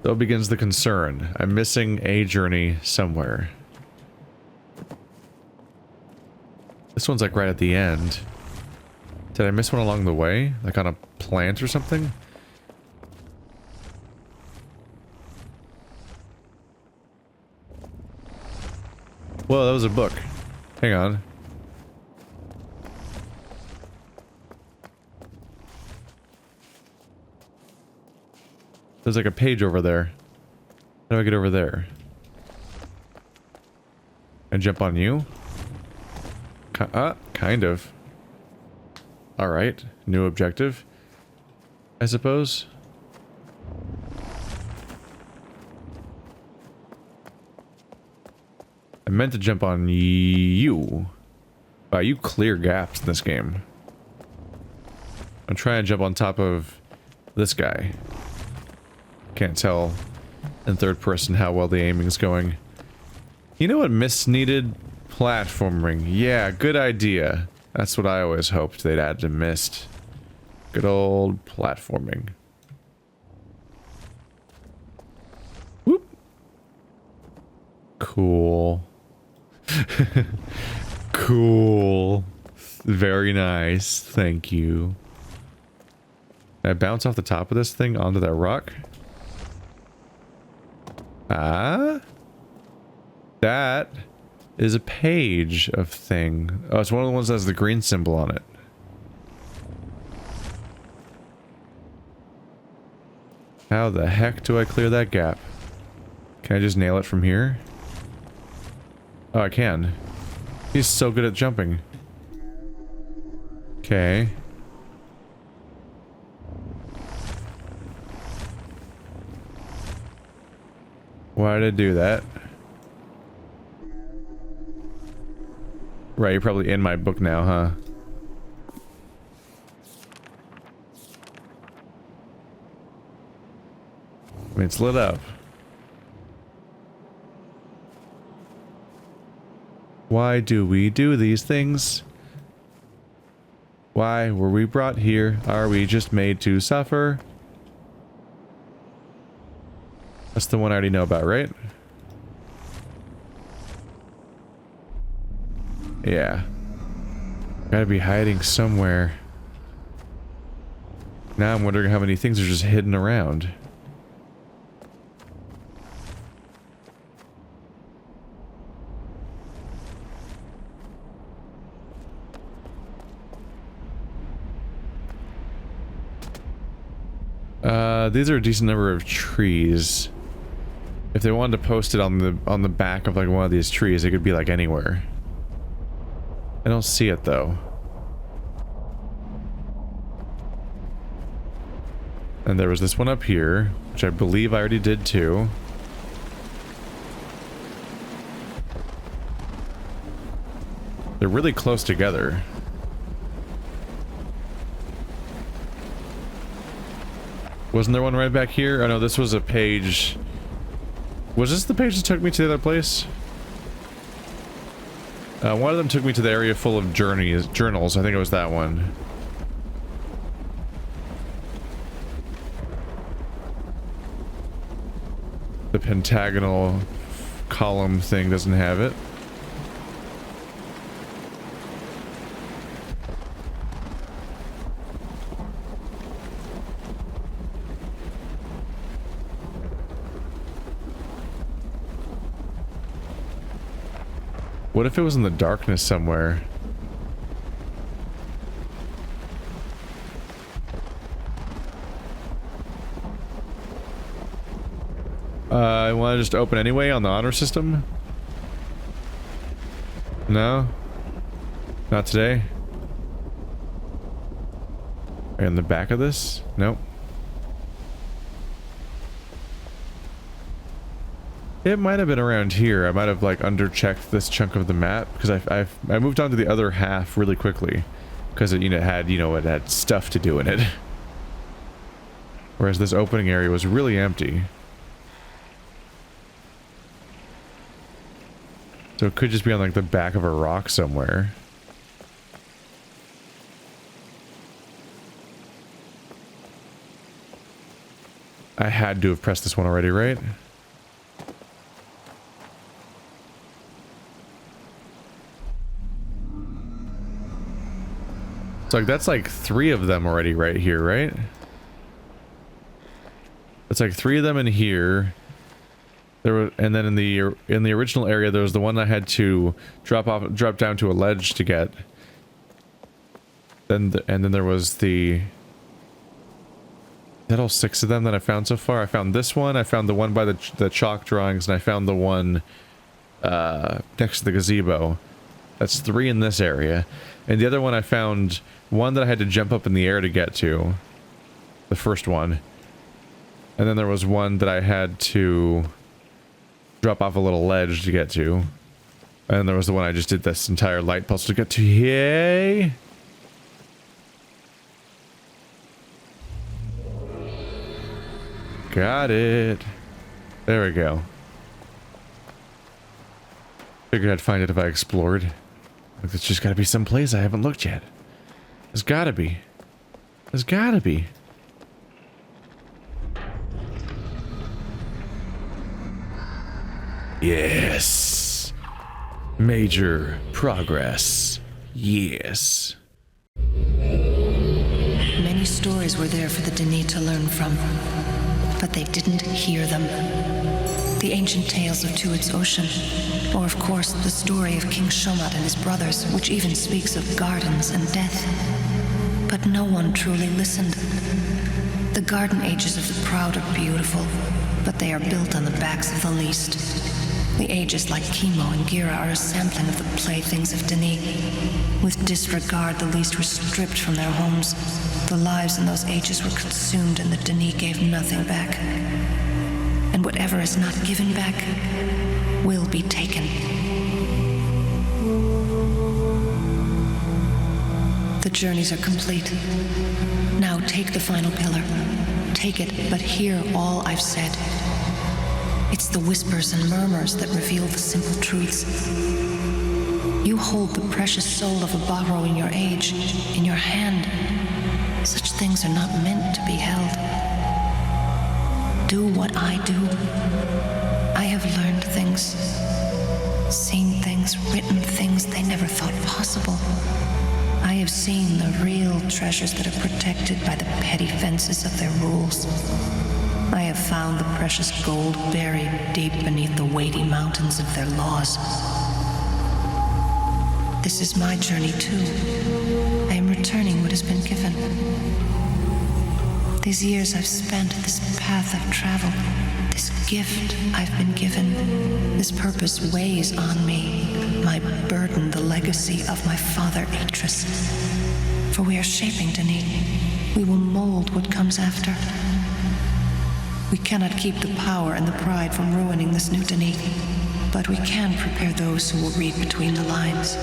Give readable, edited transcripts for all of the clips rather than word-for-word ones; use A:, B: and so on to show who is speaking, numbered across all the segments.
A: Though begins the concern. I'm missing a journey somewhere. This one's like right at the end. Did I miss one along the way? Like on a plant or something? Whoa, that was a book. Hang on. There's like a page over there. How do I get over there? And jump on you? Kind of. Alright. New objective. I suppose. I meant to jump on you. Wow, you clear gaps in this game. I'm trying to jump on top of this guy. Can't tell in third person how well the aiming's going. You know what Myst needed? Platforming. Yeah, good idea. That's what I always hoped they'd add to Myst. Good old platforming. Whoop. Cool. Cool. Very nice. Thank you. Can I bounce off the top of this thing onto that rock? Ah? That is a page of thing. Oh, it's one of the ones that has the green symbol on it. How the heck do I clear that gap? Can I just nail it from here? Oh, I can. He's so good at jumping. Okay. Why did I do that? Right, you're probably in my book now, huh? I mean, it's lit up. Why do we do these things? Why were we brought here? Are we just made to suffer? That's the one I already know about, right? Yeah. Gotta be hiding somewhere. Now I'm wondering how many things are just hidden around. These are a decent number of trees. If they wanted to post it on the back of like one of these trees, it could be like anywhere. I don't see it though. And there was this one up here, which I believe I already did too. They're really close together. Wasn't there one right back here? Oh no, this was a page. Was this the page that took me to the other place? One of them took me to the area full of journals. I think it was that one. The pentagonal column thing doesn't have it. What if it was in the darkness somewhere? I want to just open anyway on the honor system? No? Not today? In the back of this? Nope. It might have been around here. I might have like underchecked this chunk of the map because I moved on to the other half really quickly because it it had stuff to do in it. Whereas this opening area was really empty. So it could just be on like the back of a rock somewhere. I had to have pressed this one already, right? So like, that's like 3 of them already right here, right? It's like 3 of them in here. There were, and then in the original area, there was the one I had to drop down to a ledge to get. And then there was the... Is that all 6 of them that I found so far? I found this one, I found the one by the chalk drawings, and I found the one next to the gazebo. That's 3 in this area. And the other one I found, one that I had to jump up in the air to get to. The first one. And then there was one that I had to drop off a little ledge to get to. And then there was the one I just did this entire light pulse to get to. Yay! Got it. There we go. Figured I'd find it if I explored. Like, there's just gotta be some place I haven't looked yet. There's gotta be. There's gotta be. Yes. Major progress. Yes.
B: Many stories were there for the Dini to learn from, but they didn't hear them. The ancient tales of Tuat's Ocean, or of course the story of King Shomat and his brothers, which even speaks of gardens and death. But no one truly listened. The garden ages of the proud are beautiful, but they are built on the backs of the least. The ages like Chemo and Gira are a sampling of the playthings of Dini. With disregard, the least were stripped from their homes. The lives in those ages were consumed and the Dini gave nothing back. And whatever is not given back will be taken. The journeys are complete. Now take the final pillar. Take it, but hear all I've said. It's the whispers and murmurs that reveal the simple truths. You hold the precious soul of a Bahro in your age, in your hand. Such things are not meant to be held. Do what I do. I have learned things, seen things, written things they never thought possible. I have seen the real treasures that are protected by the petty fences of their rules. I have found the precious gold buried deep beneath the weighty mountains of their laws. This is my journey too. I am returning what has been given. These years I've spent, this path I've traveled, this gift I've been given, this purpose weighs on me, my burden, the legacy of my father Atrus. For we are shaping Dini. We will mold what comes after. We cannot keep the power and the pride from ruining this new Dini, but we can prepare those who will read between the lines.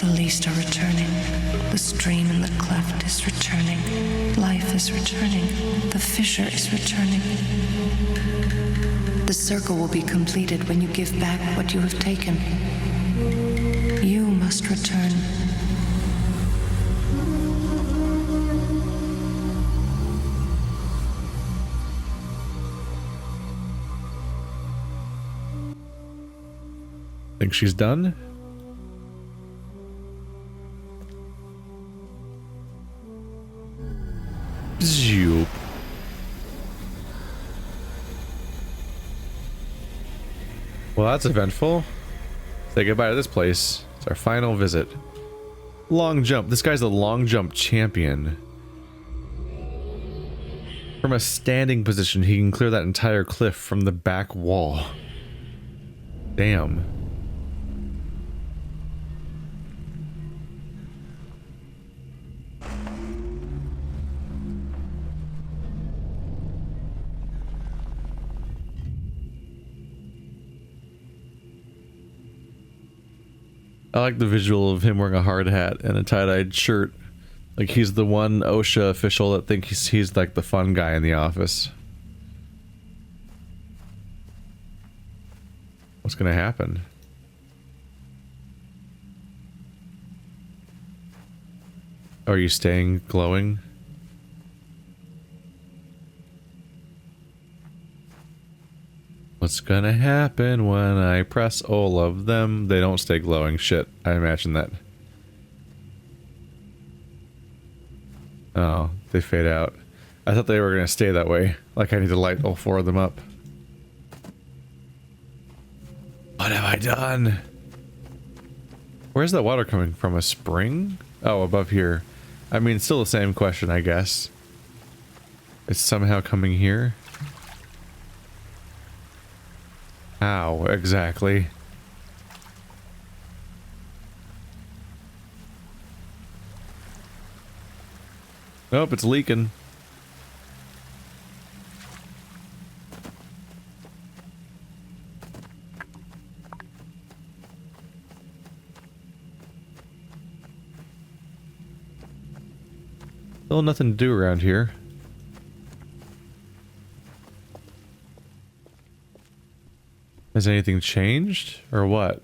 B: The least are returning. The stream in the cleft is returning. Life is returning. The fissure is returning. The circle will be completed when you give back what you have taken. You must return.
A: Think she's done? Zoop. Well, that's eventful. Say goodbye to this place. It's our final visit. Long jump. This guy's a long jump champion. From a standing position, he can clear that entire cliff from the back wall. Damn. I like the visual of him wearing a hard hat and a tie-dyed shirt. Like he's the one OSHA official that thinks he's like the fun guy in the office. What's gonna happen? Are you staying glowing? What's gonna happen when I press all of them? They don't stay glowing. Shit, I imagine that. Oh, they fade out. I thought they were gonna stay that way. Like I need to light all 4 of them up. What have I done? Where's that water coming from? A spring? Oh, above here. I mean, still the same question, I guess. It's somehow coming here. How exactly? Nope, it's leaking. Still nothing to do around here. Has anything changed or what?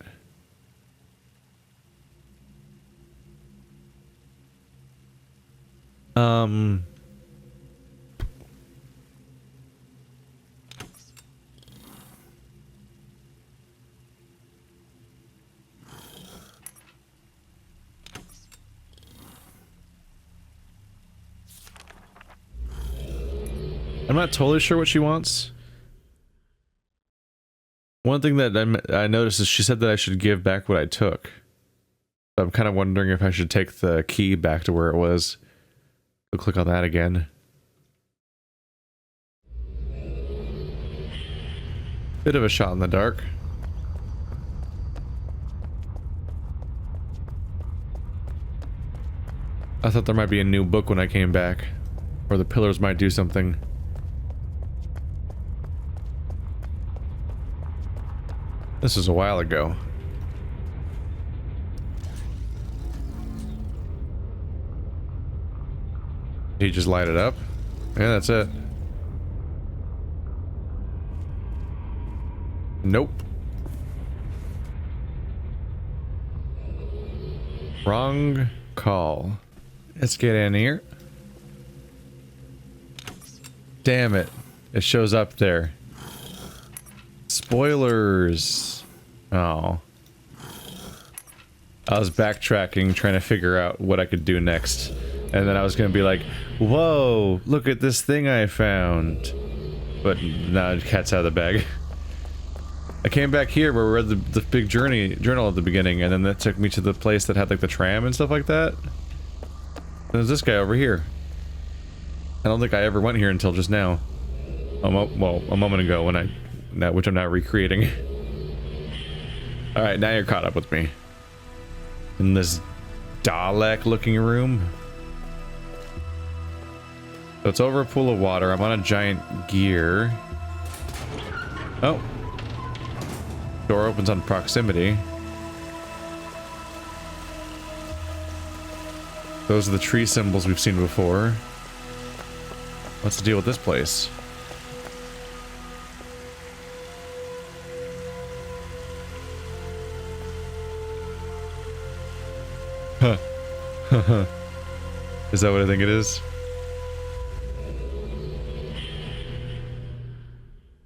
A: I'm not totally sure what she wants. One thing that I noticed is she said that I should give back what I took. So I'm kind of wondering if I should take the key back to where it was. Go click on that again. Bit of a shot in the dark. I thought there might be a new book when I came back. Or the pillars might do something. This was a while ago. He just light it up? Yeah, that's it. Nope. Wrong call. Let's get in here. Damn it. It shows up there. Spoilers. Oh. I was backtracking, trying to figure out what I could do next. And then I was going to be like, whoa, look at this thing I found. But now the cat's out of the bag. I came back here where we read the big journal at the beginning, and then that took me to the place that had like the tram and stuff like that. There's this guy over here. I don't think I ever went here until just now. Well, a moment ago when which I'm now recreating. Alright, now you're caught up with me. In this Dalek looking room. So it's over a pool of water. I'm on a giant gear. Oh. Door opens on proximity. Those are the tree symbols we've seen before. What's the deal with this place? Huh. Is that what I think it is?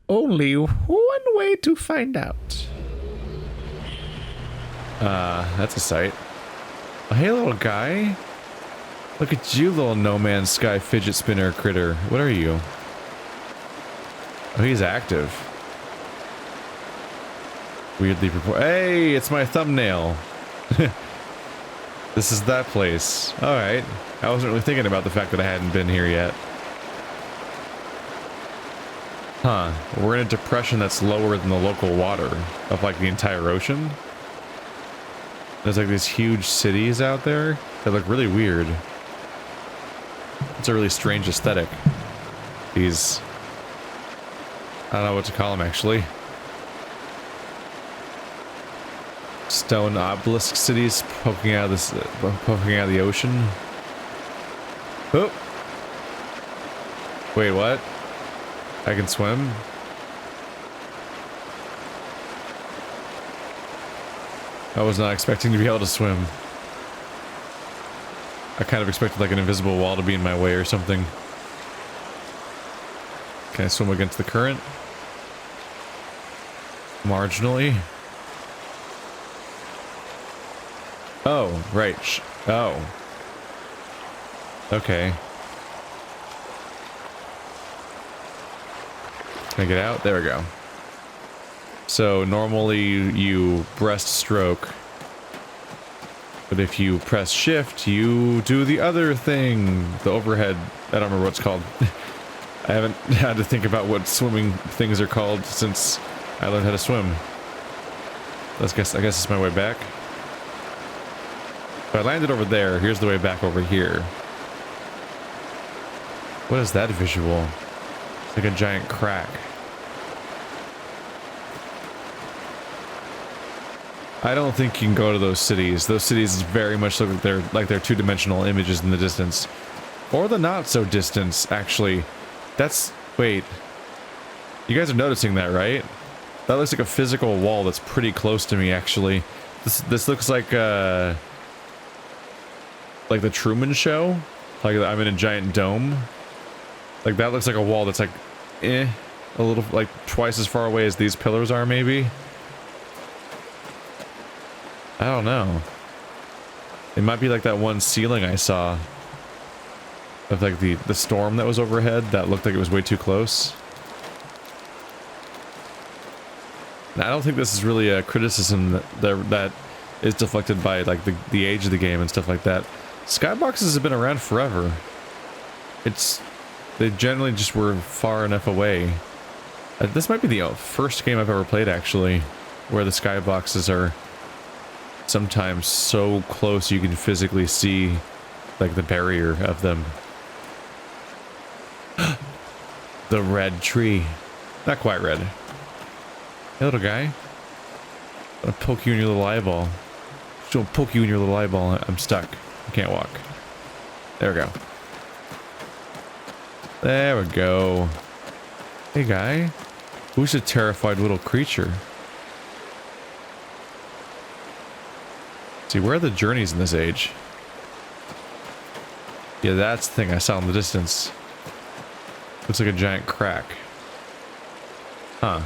A: Only one way to find out. That's a sight. Oh, hey, little guy. Look at you, little No Man's Sky fidget spinner critter. What are you? Oh, he's active. Weirdly Hey, it's my thumbnail. This is that place. Alright. I wasn't really thinking about the fact that I hadn't been here yet. Huh. We're in a depression that's lower than the local water of like the entire ocean. There's like these huge cities out there that look really weird. It's a really strange aesthetic. These... I don't know what to call them actually. Stone obelisk cities poking out of this, poking out of the ocean. Oh! Wait, what? I can swim? I was not expecting to be able to swim. I kind of expected like an invisible wall to be in my way or something. Can I swim against the current? Marginally. Oh, right. Oh. Okay. Can I get out? There we go. So normally you breaststroke, but if you press shift, you do the other thing. The overhead. I don't remember what it's called. I haven't had to think about what swimming things are called since I learned how to swim. I guess it's my way back. If I landed over there, here's the way back over here. What is that visual? It's like a giant crack. I don't think you can go to those cities. Those cities very much look like they're two-dimensional images in the distance. Or the not-so-distance, actually. Wait. You guys are noticing that, right? That looks like a physical wall that's pretty close to me, actually. This looks like the Truman Show. Like I'm in a giant dome. Like that looks like a wall that's like, a little, like twice as far away as these pillars are, maybe. I don't know. It might be like that one ceiling I saw of like the storm that was overhead that looked like it was way too close. And I don't think this is really a criticism that is deflected by like the age of the game and stuff like that. Skyboxes have been around forever. They generally just were far enough away. This might be the first game I've ever played actually, where the skyboxes are sometimes so close you can physically see like the barrier of them. The red tree. Not quite red. Hey little guy. I'm gonna poke you in your little eyeball. Just gonna poke you in your little eyeball. I'm stuck. I can't walk. There we go. There we go. Hey guy. Who's a terrified little creature? See, where are the journeys in this age? Yeah, that's the thing I saw in the distance. Looks like a giant crack. Huh.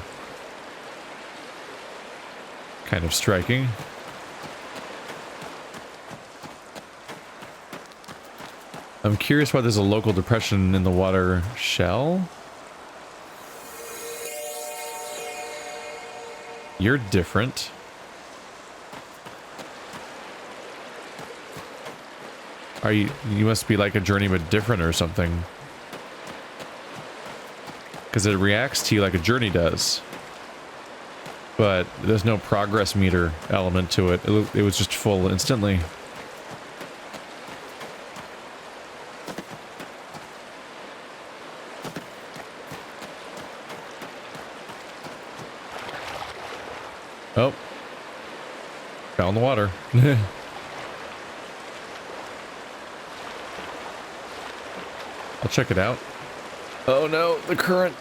A: Kind of striking. I'm curious why there's a local depression in the water shell. You're different. You must be like a journey but different or something. Because it reacts to you like a journey does. But there's no progress meter element to it. It was just full instantly. Oh. Fell in the water. I'll check it out. Oh no, the current.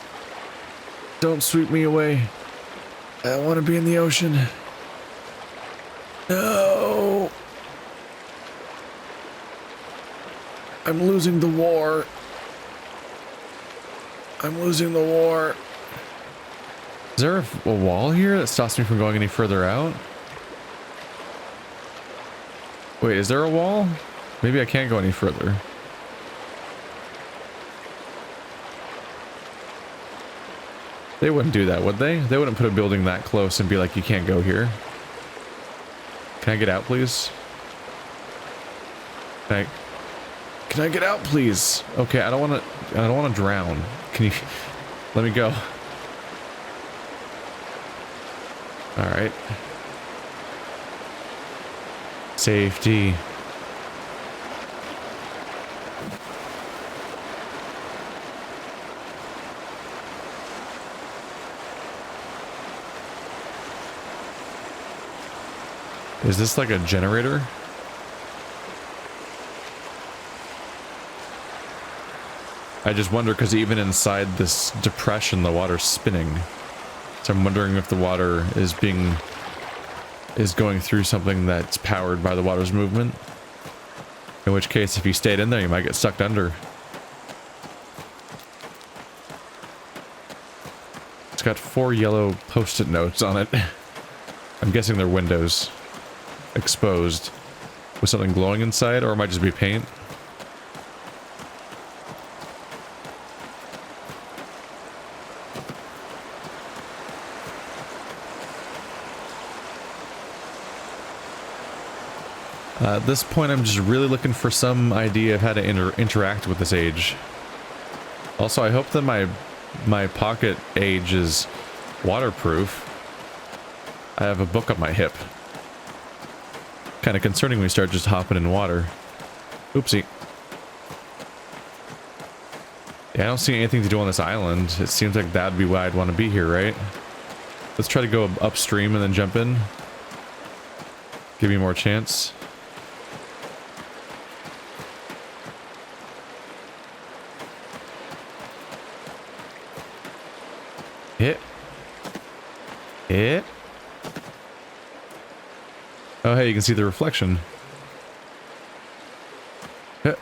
A: Don't sweep me away. I want to be in the ocean. No. I'm losing the war. I'm losing the war. Is there a wall here that stops me from going any further out? Wait, is there a wall? Maybe I can't go any further. They wouldn't do that, would they? They wouldn't put a building that close and be like, you can't go here. Can I get out, please? Can I get out, please? Okay, I don't want to drown. Can you let me go? All right. Safety. Is this like a generator? I just wonder because even inside this depression, the water's spinning. So I'm wondering if the water is going through something that's powered by the water's movement. In which case, if you stayed in there, you might get sucked under. It's got 4 yellow post-it notes on it. I'm guessing they're windows. Exposed. With something glowing inside, or it might just be paint. At this point, I'm just really looking for some idea of how to interact with this age. Also, I hope that my pocket age is waterproof. I have a book on my hip. Kind of concerning when we start just hopping in water. Oopsie. Yeah, I don't see anything to do on this island. It seems like that'd be why I'd want to be here, right? Let's try to go upstream and then jump in. Give me more chance. Hit. Hit. Oh, hey, you can see the reflection. Hit.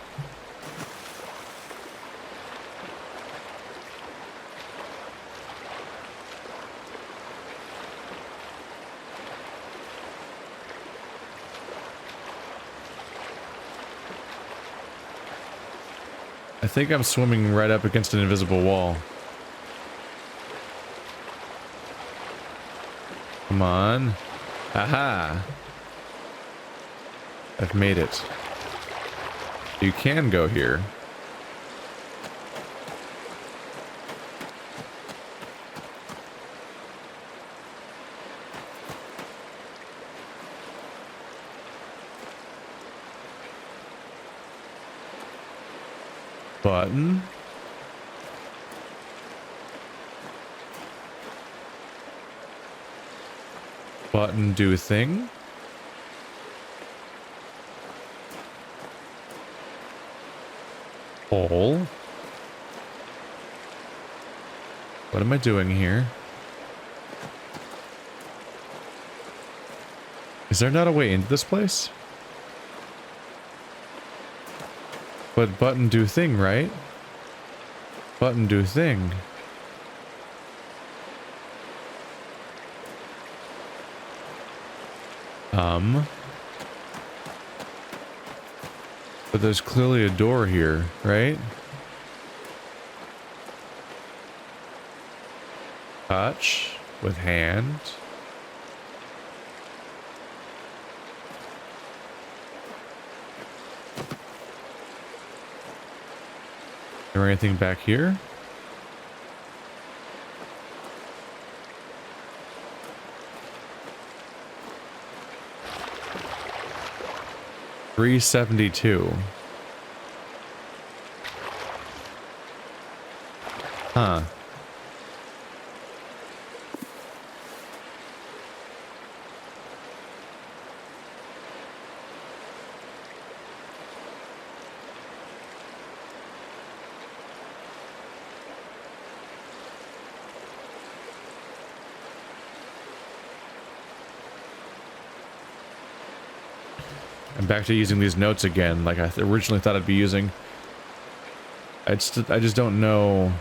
A: I think I'm swimming right up against an invisible wall. Come on. Aha! I've made it. You can go here. Button. Button do thing. Hole. What am I doing here? Is there not a way into this place? But button do thing, right? Button do thing. But there's clearly a door here, right? Touch with hand. Is there anything back here? $372. Huh. I'm back to using these notes again, like I originally thought I'd be using. I just don't know.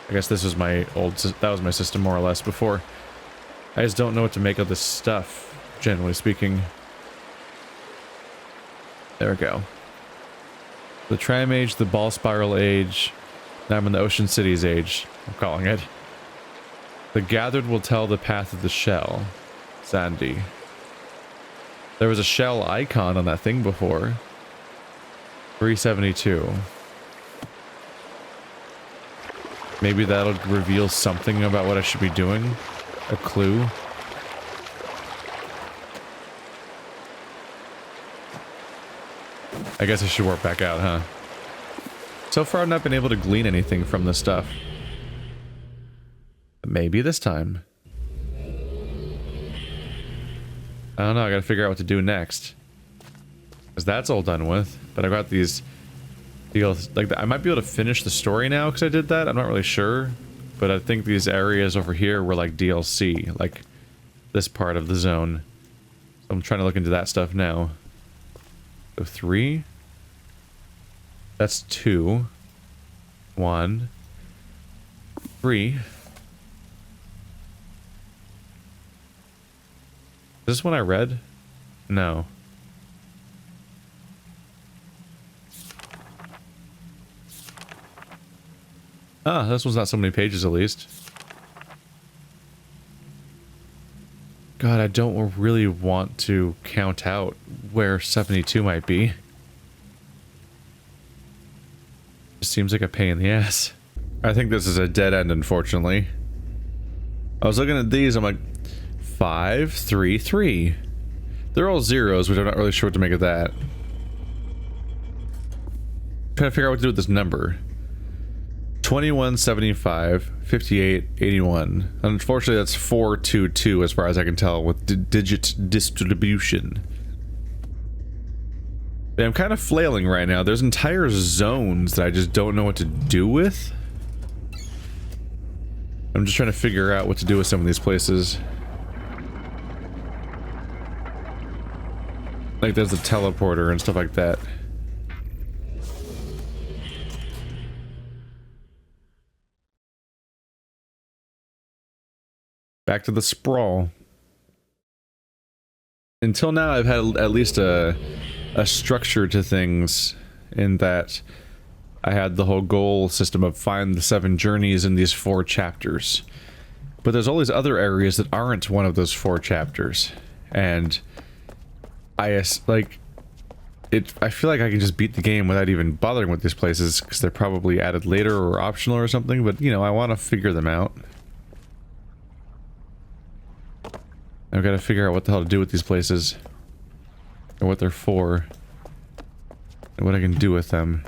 A: I guess this was my that was my system more or less before. I just don't know what to make of this stuff, generally speaking. There we go. The Tram Age, the Ball Spiral Age. Now I'm in the Ocean Cities Age, I'm calling it. The Gathered will tell the path of the shell. Sandy. There was a shell icon on that thing before. 372. Maybe that'll reveal something about what I should be doing. A clue. I guess I should warp back out, huh? So far I've not been able to glean anything from this stuff. Maybe this time. I don't know, I gotta figure out what to do next. Because that's all done with. But I got these deals, like, I might be able to finish the story now because I did that. I'm not really sure. But I think these areas over here were like DLC, like this part of the zone. So I'm trying to look into that stuff now. So 3. That's 2. 1. 3. Is this one I read? No. Ah, this one's not so many pages at least. God, I don't really want to count out where 72 might be. It seems like a pain in the ass. I think this is a dead end, unfortunately. I was looking at these, I'm like, 5, 3, 3. They're all zeros, which I'm not really sure what to make of that. Trying to figure out what to do with this number. 21, 75, 58, 81. Unfortunately, that's 422 as far as I can tell with digit distribution. Yeah, I'm kind of flailing right now. There's entire zones that I just don't know what to do with. I'm just trying to figure out what to do with some of these places. Like there's a teleporter and stuff like that. Back to the sprawl. Until now, I've had at least a structure to things in that I had the whole goal system of find the 7 journeys in these 4 chapters. But there's all these other areas that aren't one of those 4 chapters. And I feel like I can just beat the game without even bothering with these places because they're probably added later or optional or something, but you know, I want to figure them out. I've got to figure out what the hell to do with these places. Or what they're for. And what I can do with them.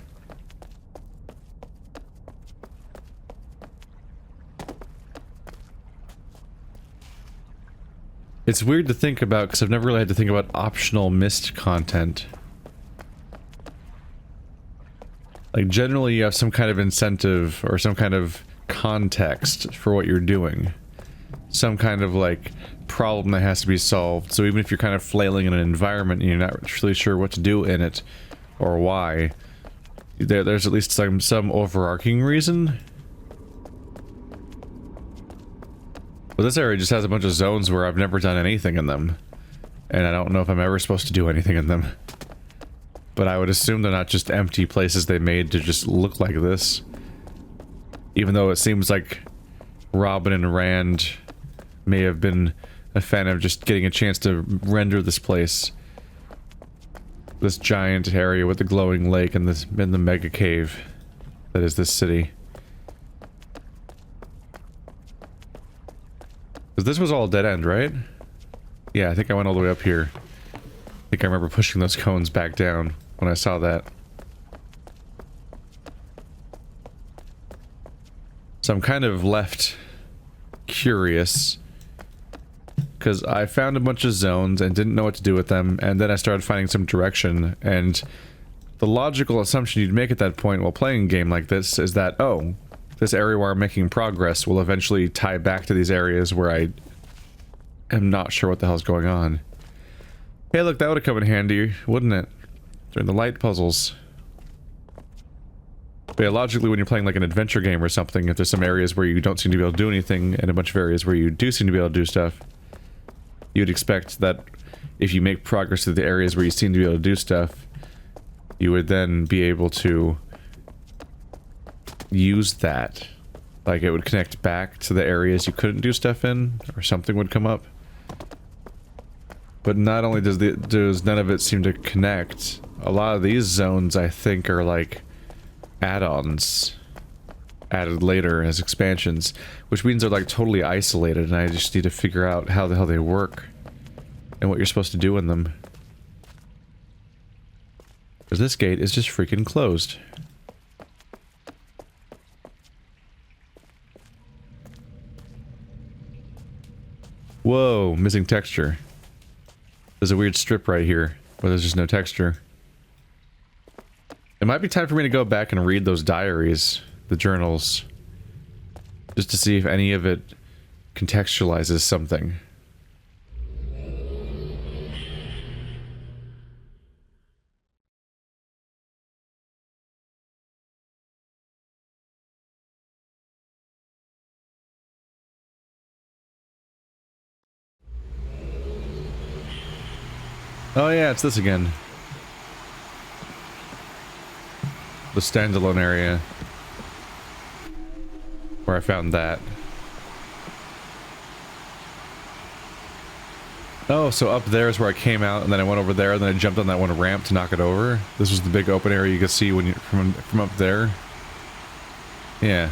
A: It's weird to think about because I've never really had to think about optional Myst content. Like generally you have some kind of incentive or some kind of context for what you're doing. Some kind of like problem that has to be solved. So even if you're kind of flailing in an environment and you're not really sure what to do in it or why, there's at least some overarching reason. But this area just has a bunch of zones where I've never done anything in them. And I don't know if I'm ever supposed to do anything in them. But I would assume they're not just empty places they made to just look like this. Even though it seems like Robin and Rand may have been a fan of just getting a chance to render this place. This giant area with the glowing lake and the mega cave that is this city. Because this was all dead end, right? Yeah, I think I went all the way up here. I think I remember pushing those cones back down when I saw that. So I'm kind of left curious. Because I found a bunch of zones and didn't know what to do with them, and then I started finding some direction, and the logical assumption you'd make at that point while playing a game like this is that, oh, this area where I'm making progress will eventually tie back to these areas where I am not sure what the hell's going on. Hey look, that would have come in handy, wouldn't it? During the light puzzles. But yeah, logically when you're playing like an adventure game or something, if there's some areas where you don't seem to be able to do anything, and a bunch of areas where you do seem to be able to do stuff, you'd expect that if you make progress to the areas where you seem to be able to do stuff, you would then be able to use that. Like it would connect back to the areas you couldn't do stuff in, or something would come up. But not only does none of it seem to connect, a lot of these zones I think are like add-ons added later as expansions, which means they're like totally isolated and I just need to figure out how the hell they work and what you're supposed to do in them. Because this gate is just freaking closed. Whoa, missing texture. There's a weird strip right here where there's just no texture. It might be time for me to go back and read those diaries, the journals, just to see if any of it contextualizes something. Oh yeah, it's this again. The standalone area. Where I found that. Oh, so up there is where I came out, and then I went over there, and then I jumped on that one ramp to knock it over. This was the big open area you could see when you from up there. Yeah.